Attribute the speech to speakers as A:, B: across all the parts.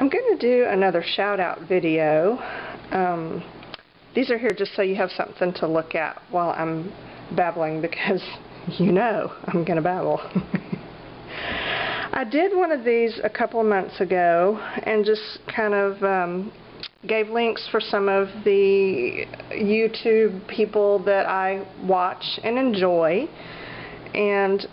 A: I'm going to do another shout out video. These are here just so you have something to look at while I'm babbling, because you know I'm going to babble. I did one of these a couple of months ago and just kind of gave links for some of the YouTube people that I watch and enjoy, and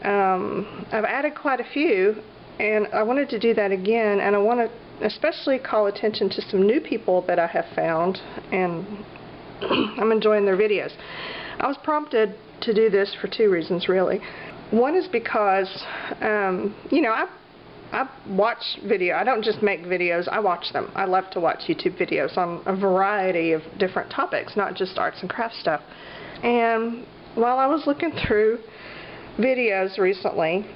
A: I've added quite a few, and I wanted to do that again, and I want to especially call attention to some new people that I have found, and I'm enjoying their videos. I was prompted to do this for two reasons, really. One is because, you know, I watch video. I don't just make videos, I watch them. I love to watch YouTube videos on a variety of different topics, not just arts and crafts stuff. And while I was looking through videos recently,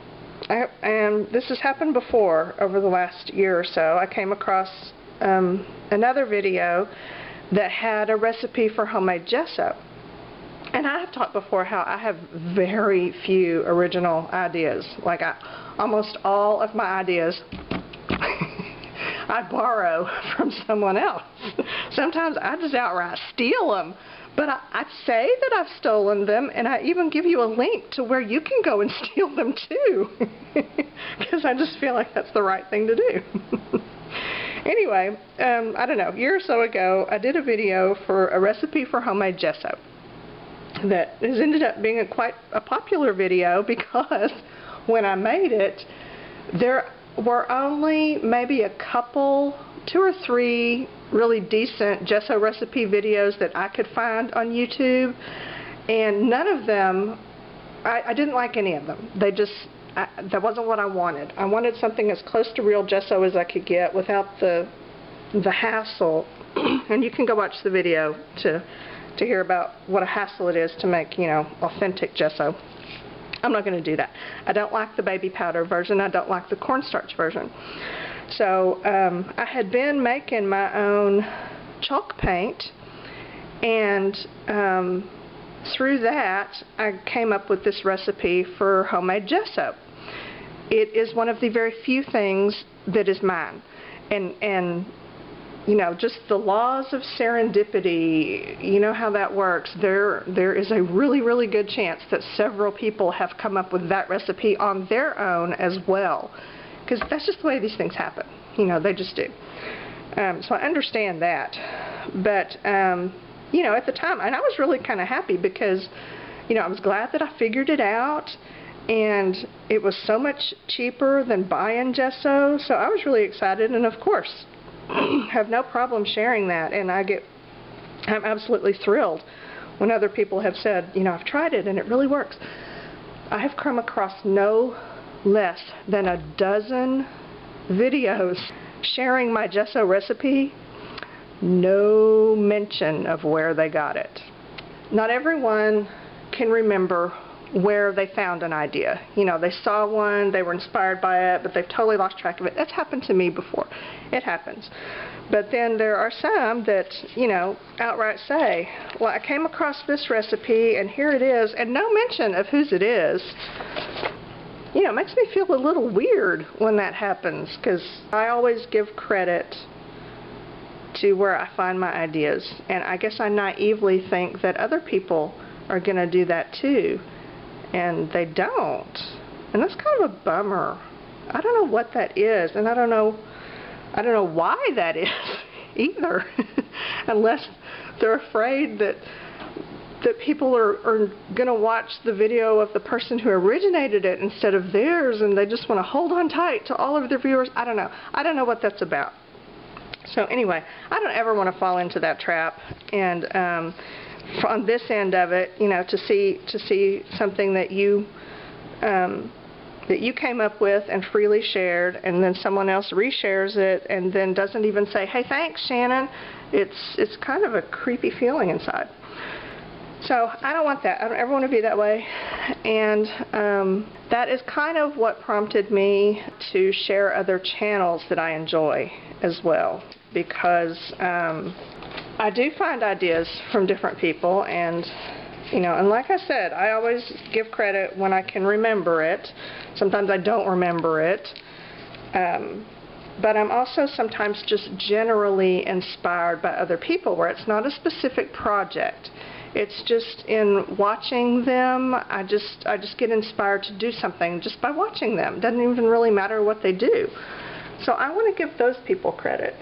A: and this has happened before over the last year or so, I came across another video that had a recipe for homemade gesso. And I have talked before how I have very few original ideas. Like, almost all of my ideas I borrow from someone else. Sometimes I just outright steal them. But I say that I've stolen them, and I even give you a link to where you can go and steal them too. Because I just feel like that's the right thing to do. Anyway, I don't know, a year or so ago, I did a video for a recipe for homemade gesso that has ended up being quite a popular video, because when I made it, there were only maybe a couple, 2 or 3 really decent gesso recipe videos that I could find on YouTube, and none of them, I didn't like any of them. They just, that wasn't what I wanted. I wanted something as close to real gesso as I could get without the hassle. And you can go watch the video to hear about what a hassle it is to make, you know, authentic gesso. I'm not going to do that. I don't like the baby powder version. I don't like the cornstarch version. So I had been making my own chalk paint, and through that I came up with this recipe for homemade gesso. It is one of the very few things that is mine, and you know, just the laws of serendipity, you know how that works. There is a really good chance that several people have come up with that recipe on their own as well, because that's just the way these things happen. You know, they just do. So I understand that. But, you know, at the time, and I was really kind of happy, because, you know, I was glad that I figured it out, and it was so much cheaper than buying gesso, so I was really excited, and of course, have no problem sharing that, and I'm absolutely thrilled when other people have said, you know, I've tried it and it really works. I have come across no less than a dozen videos sharing my gesso recipe, no mention of where they got it. Not everyone can remember where they found an idea. You know, they saw one, they were inspired by it, but they've totally lost track of it. That's happened to me before. It happens. But then there are some that, you know, outright say, well, I came across this recipe and here it is, and no mention of whose it is. You know, it makes me feel a little weird when that happens, because I always give credit to where I find my ideas, and I guess I naively think that other people are going to do that too. And they don't. And that's kind of a bummer. I don't know what that is, and I don't know why that is either. Unless they're afraid that people are going to watch the video of the person who originated it instead of theirs, and they just want to hold on tight to all of their viewers. I don't know. I don't know what that's about. So anyway, I don't ever want to fall into that trap, and on this end of it, you know, to see something that you came up with and freely shared, and then someone else reshares it and then doesn't even say, hey, thanks, Shannon. It's kind of a creepy feeling inside. So I don't want that. I don't ever want to be that way. And that is kind of what prompted me to share other channels that I enjoy as well, because I do find ideas from different people, and you know, and like I said, I always give credit when I can remember it. Sometimes I don't remember it. but I'm also sometimes just generally inspired by other people where it's not a specific project. It's just in watching them, I just get inspired to do something just by watching them. It doesn't even really matter what they do. So I want to give those people credit.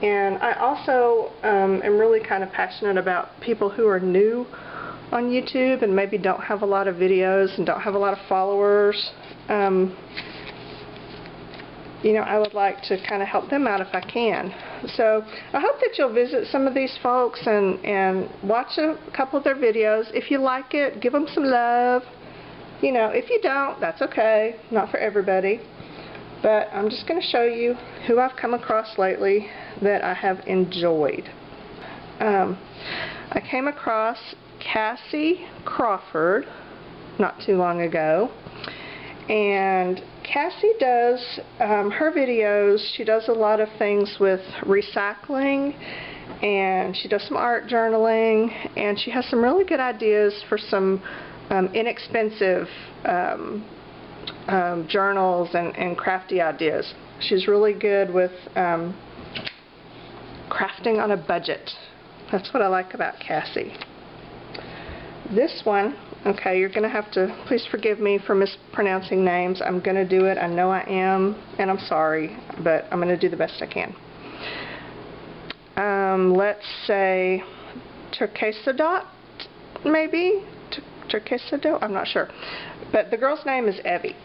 A: And I also am really kind of passionate about people who are new on YouTube and maybe don't have a lot of videos and don't have a lot of followers. You know, I would like to kind of help them out if I can. So I hope that you'll visit some of these folks and watch a couple of their videos. If you like it, give them some love. You know, if you don't, that's okay. Not for everybody. But I'm just going to show you who I've come across lately that I have enjoyed. I came across Cassie Crawford not too long ago. And Cassie does her videos. She does a lot of things with recycling, and she does some art journaling, and she has some really good ideas for some inexpensive journals and crafty ideas. She's really good with crafting on a budget. That's what I like about Cassie. This one, okay, you're going to have to, please forgive me for mispronouncing names. I'm going to do it. I know I am, and I'm sorry, but I'm going to do the best I can. Let's say Turquesodot, maybe? Turquesodot? I'm not sure. But the girl's name is Evie.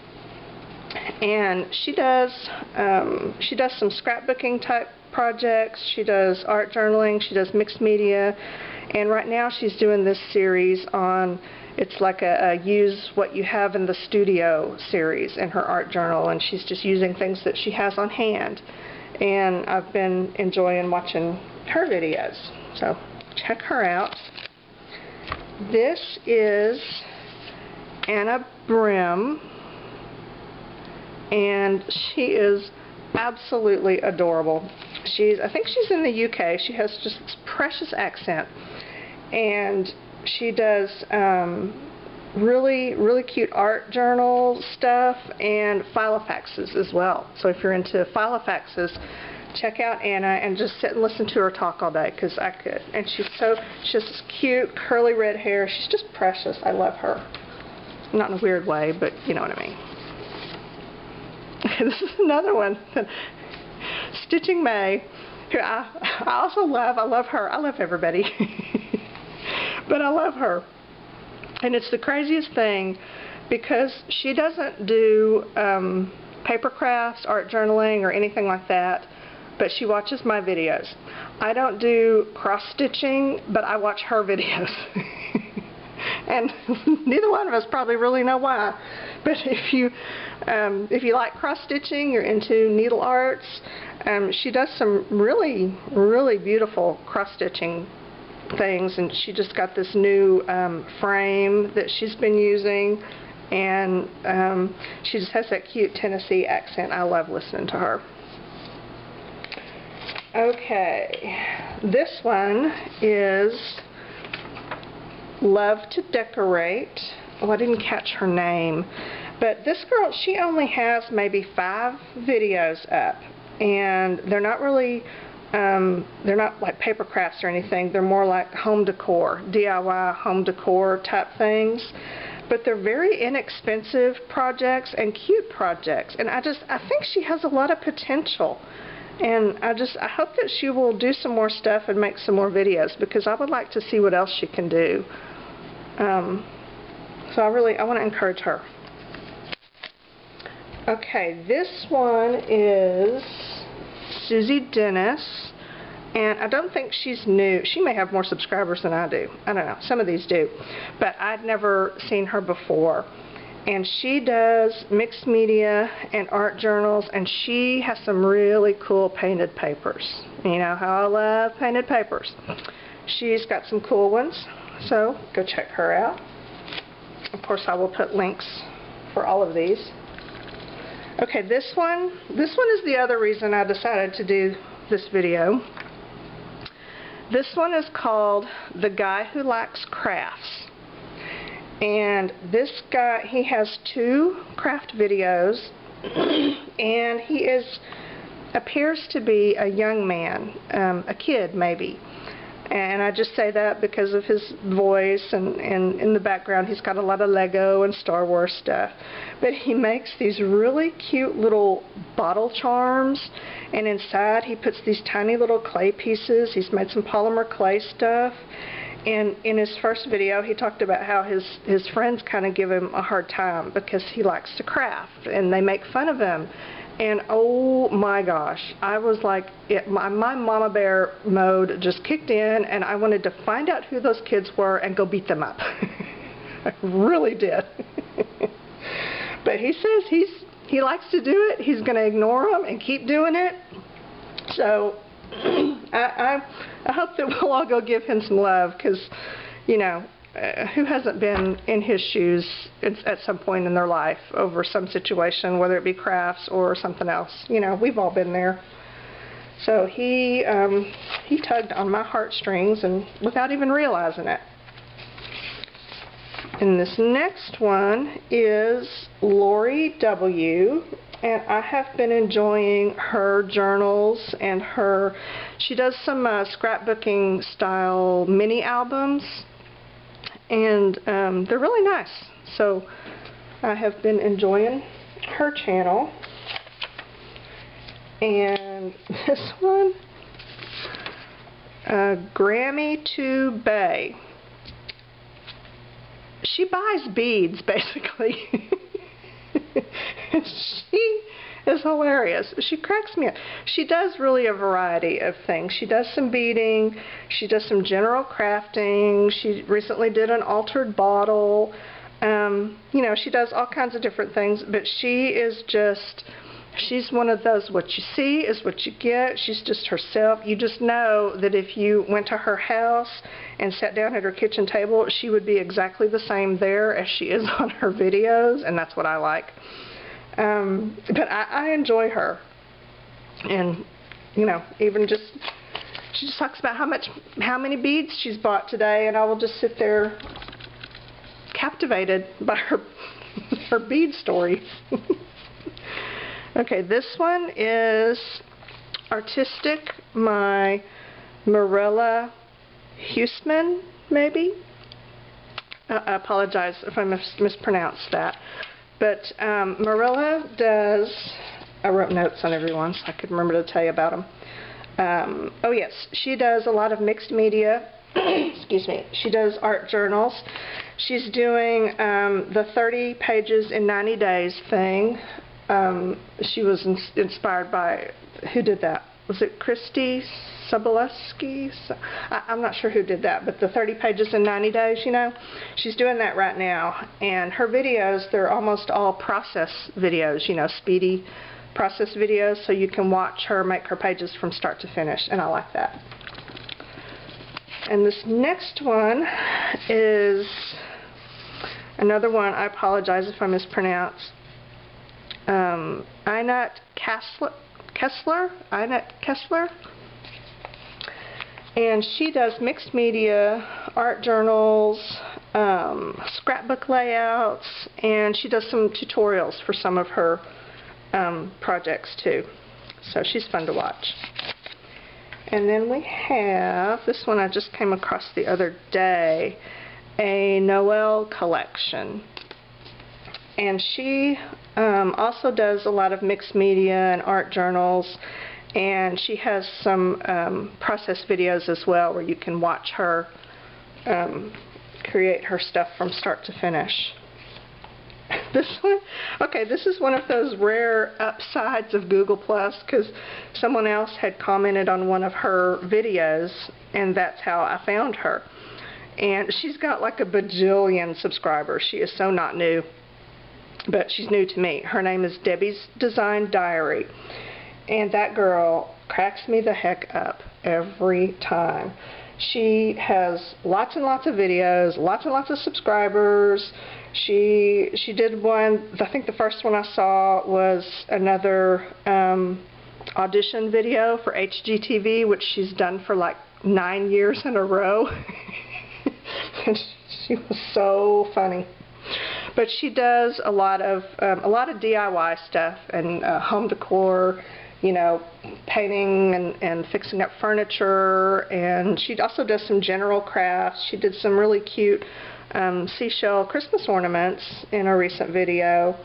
A: And she does some scrapbooking type projects. She does art journaling. She does mixed media. And right now she's doing this series on, it's like a use what you have in the studio series in her art journal, and she's just using things that she has on hand. And I've been enjoying watching her videos. So check her out. This is Anna Brim, and she is absolutely adorable. I think she's in the UK. She has just this precious accent, and she does really cute art journal stuff and filofaxes as well. So if you're into filofaxes, check out Anna and just sit and listen to her talk all day, because I could. And she has this cute curly red hair. She's just precious. I love her. Not in a weird way, but you know what I mean. This is another one. Stitching May, who I also love. I love her. I love everybody. But I love her. And it's the craziest thing, because she doesn't do paper crafts, art journaling, or anything like that, but she watches my videos. I don't do cross-stitching, but I watch her videos. And neither one of us probably really know why. But if you like cross-stitching, you're into needle arts, she does some really beautiful cross-stitching things, and she just got this new frame that she's been using, and she just has that cute Tennessee accent. I love listening to her. Okay, this one is Love to Decorate. Oh, I didn't catch her name, but this girl, she only has maybe 5 videos up, and they're not really they're not like paper crafts or anything. They're more like home decor, DIY home decor type things. But they're very inexpensive projects and cute projects. And I think she has a lot of potential. And I hope that she will do some more stuff and make some more videos, because I would like to see what else she can do. So I want to encourage her. Okay, this one is Susie Dennis, and I don't think she's new. She may have more subscribers than I do. I don't know. Some of these do. But I'd never seen her before. And she does mixed media and art journals, and she has some really cool painted papers. You know how I love painted papers. She's got some cool ones, so go check her out. Of course, I will put links for all of these. Okay, this one is the other reason I decided to do this video. This one is called The Guy Who Likes Crafts. And this guy, he has 2 craft videos, and he is appears to be a young man, a kid maybe. And I just say that because of his voice, and in the background he's got a lot of Lego and Star Wars stuff. But he makes these really cute little bottle charms, and inside he puts these tiny little clay pieces. He's made some polymer clay stuff. And in his first video he talked about how his friends kind of give him a hard time because he likes to craft, and they make fun of him. And oh my gosh, I was like, my mama bear mode just kicked in, and I wanted to find out who those kids were and go beat them up. I really did. But he says he likes to do it. He's going to ignore them and keep doing it. So I hope that we'll all go give him some love, because, you know, who hasn't been in his shoes at some point in their life over some situation, whether it be crafts or something else. You know, we've all been there. So he tugged on my heartstrings, and without even realizing it. And this next one is Lori W. And I have been enjoying her journals, and she does some scrapbooking style mini albums. And they're really nice, so I have been enjoying her channel. And this one, Grammy to Bay. She buys beads, basically. She is hilarious. She cracks me up. She does really a variety of things. She does some beading. She does some general crafting. She recently did an altered bottle. You know, she does all kinds of different things, but she is just, she's one of those, what you see is what you get. She's just herself. You just know that if you went to her house and sat down at her kitchen table, she would be exactly the same there as she is on her videos, and that's what I like. But I enjoy her, and, you know, even just, she just talks about how many beads she's bought today, and I will just sit there captivated by her bead story. Okay, this one is Artistic, my Marilla Huseman, maybe? I apologize if I mispronounced that. But Marilla does, I wrote notes on everyone so I could remember to tell you about them. Oh yes, she does a lot of mixed media. Excuse me. She does art journals. She's doing the 30 pages in 90 days thing. She was inspired by, who did that? Was it Christy Sobolewski? I'm not sure who did that, but the 30 pages in 90 days, you know, she's doing that right now. And her videos, they're almost all process videos, you know, speedy process videos, so you can watch her make her pages from start to finish, and I like that. And this next one is another one, I apologize if I mispronounce. Einat Kessler, and she does mixed media, art journals, scrapbook layouts, and she does some tutorials for some of her projects too. So she's fun to watch. And then we have, this one I just came across the other day, a Noel collection. And she also does a lot of mixed media and art journals, and she has some process videos as well where you can watch her create her stuff from start to finish. This one, okay, this is one of those rare upsides of Google Plus, because someone else had commented on one of her videos, and that's how I found her. And she's got like a bajillion subscribers. She is so not new, but she's new to me. Her name is Debbie's Design Diary, and that girl cracks me the heck up every time. She has lots and lots of videos, lots and lots of subscribers. She did one, I think the first one I saw was another audition video for HGTV, which she's done for like 9 years in a row. And she was so funny. But she does a lot of DIY stuff and home decor, you know, painting and fixing up furniture, and she also does some general crafts. She did some really cute seashell Christmas ornaments in a recent video,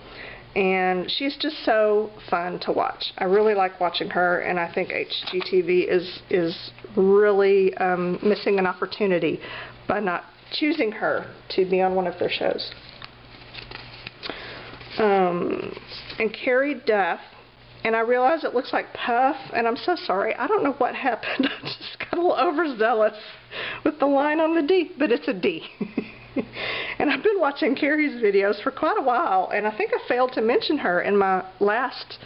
A: and she's just so fun to watch. I really like watching her, and I think HGTV is really missing an opportunity by not choosing her to be on one of their shows. And Carrie Duff, and I realize it looks like Puff, and I'm so sorry. I don't know what happened. I just got a little overzealous with the line on the D, but it's a D. And I've been watching Carrie's videos for quite a while, and I think I failed to mention her in my last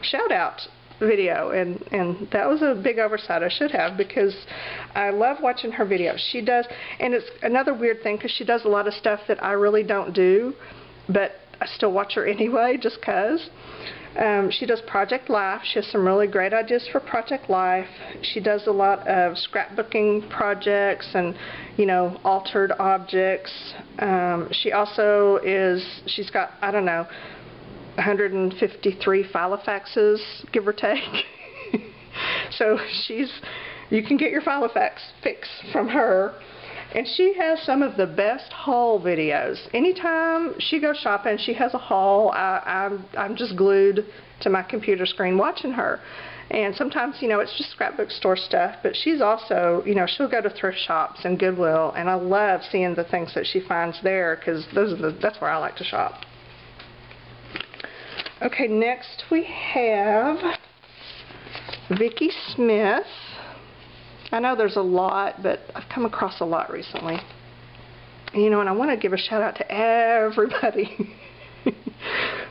A: shout-out video, and that was a big oversight. I should have, because I love watching her videos. She does, and it's another weird thing because she does a lot of stuff that I really don't do, but I still watch her anyway just because. She does Project Life. She has some really great ideas for Project Life. She does a lot of scrapbooking projects and, you know, altered objects. She also she's got, I don't know, 153 Filofaxes, give or take. So you can get your Filofax fix from her. And she has some of the best haul videos. Anytime she goes shopping, she has a haul. I'm just glued to my computer screen watching her. And sometimes, you know, it's just scrapbook store stuff, but she's also, you know, she'll go to thrift shops and Goodwill, and I love seeing the things that she finds there, because that's where I like to shop. Okay, next we have Vicki Smith. I know there's a lot, but I've come across a lot recently. You know, and I want to give a shout out to everybody.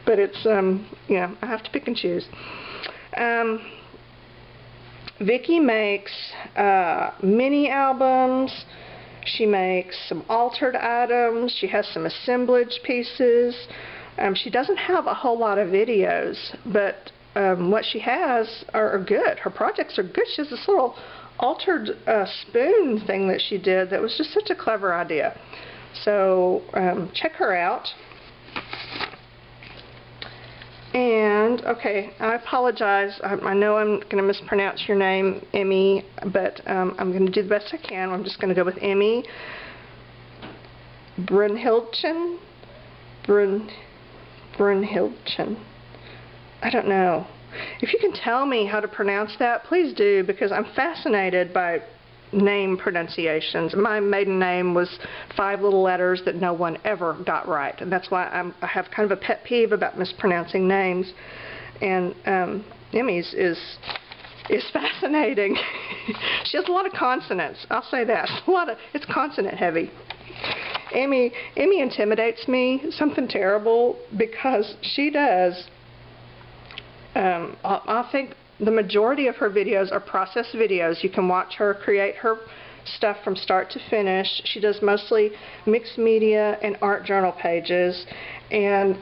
A: But it's, you know, I have to pick and choose. Vicki makes mini albums. She makes some altered items. She has some assemblage pieces. She doesn't have a whole lot of videos, but what she has are good. Her projects are good. She has this little altered spoon thing that she did that was just such a clever idea. So check her out. And okay, I apologize. I know I'm going to mispronounce your name, Emmy, but I'm going to do the best I can. I'm just going to go with Emmy Brunhildchen. Brunhildchen. I don't know. If you can tell me how to pronounce that, please do, because I'm fascinated by name pronunciations. My maiden name was 5 little letters that no one ever got right, and that's why I have kind of a pet peeve about mispronouncing names. And Emmy's is fascinating. She has a lot of consonants. I'll say that. It's consonant heavy. Emmy intimidates me, something terrible, because she does. I think the majority of her videos are process videos. You can watch her create her stuff from start to finish. She does mostly mixed media and art journal pages, and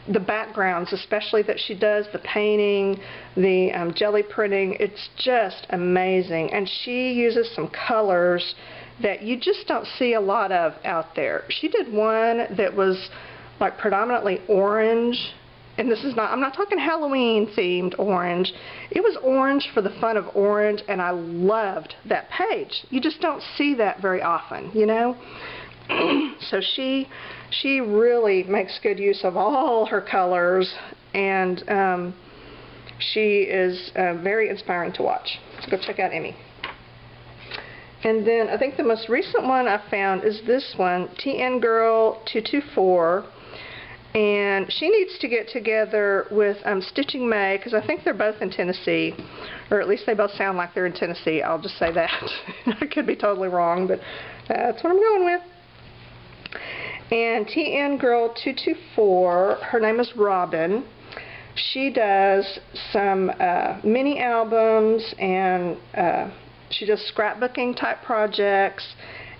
A: the backgrounds, especially that she does, the painting, the jelly printing, it's just amazing. And she uses some colors that you just don't see a lot of out there. She did one that was like predominantly orange. And this is not, I'm not talking Halloween themed orange. It was orange for the fun of orange, and I loved that page. You just don't see that very often, you know? So she really makes good use of all her colors, and she is very inspiring to watch. So go check out Emmy. And then I think the most recent one I found is this one, TN Girl 224. And she needs to get together with Stitching May, because I think they're both in Tennessee, or at least they both sound like they're in Tennessee. I'll just say that. I could be totally wrong, but that's what I'm going with. And TN Girl 224, her name is Robin. She does some mini albums, and she does scrapbooking type projects.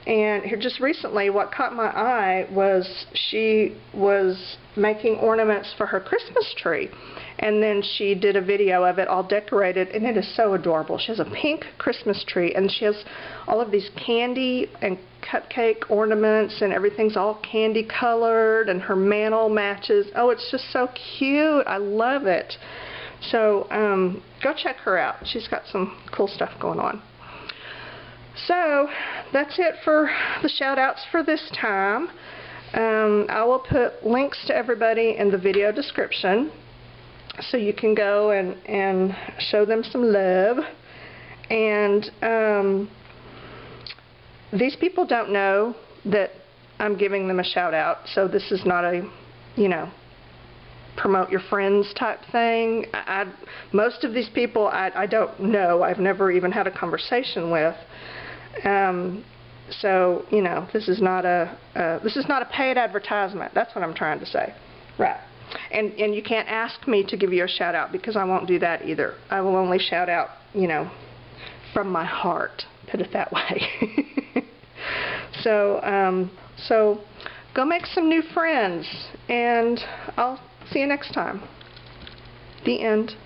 A: And here just recently, what caught my eye was she was making ornaments for her Christmas tree. And then she did a video of it all decorated, and it is so adorable. She has a pink Christmas tree, and she has all of these candy and cupcake ornaments, and everything's all candy colored, and her mantle matches. Oh, it's just so cute. I love it. So go check her out. She's got some cool stuff going on. So that's it for the shout outs for this time. I will put links to everybody in the video description so you can go and show them some love. And these people don't know that I'm giving them a shout out, so this is not a, you know, promote your friends type thing. Most of these people I don't know. I've never even had a conversation with. So, you know, this is not a paid advertisement. That's what I'm trying to say. Right. And you can't ask me to give you a shout out, because I won't do that either. I will only shout out, you know, from my heart, put it that way. So go make some new friends, and I'll see you next time. The end.